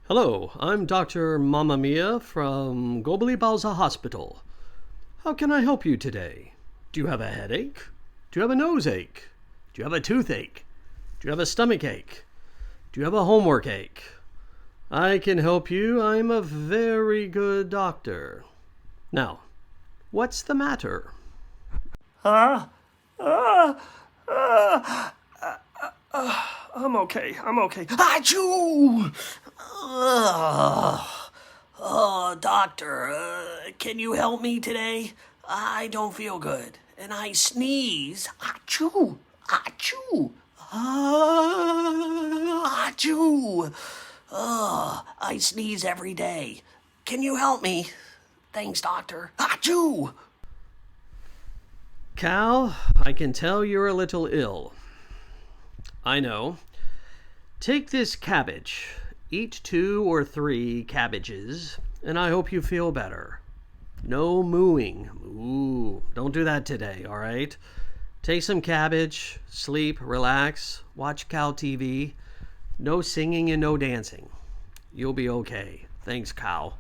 Hello, I'm Dr. Mamma Mia from Gobeli Balza Hospital. How can I help you today? Do you have a headache? Do you have a nose ache? Do you have a toothache? Do you have a stomach ache? Do you have a homework ache? I can help you. I'm a very good doctor. Now, what's the matter? Uh, uh, uh, I'm okay. Achoo! Doctor, can you help me today? I don't feel good, and I sneeze. Achoo! Achoo! Achoo! I sneeze every day. Can you help me? Thanks, doctor. Achoo! Cal, I can tell you're a little ill. I know. Take this cabbage. Eat 2 or 3 cabbages, and I hope you feel better. No mooing. Ooh, don't do that today, all right? Take some cabbage, sleep, relax, watch Cal TV. No singing and no dancing. You'll be okay. Thanks, Cal.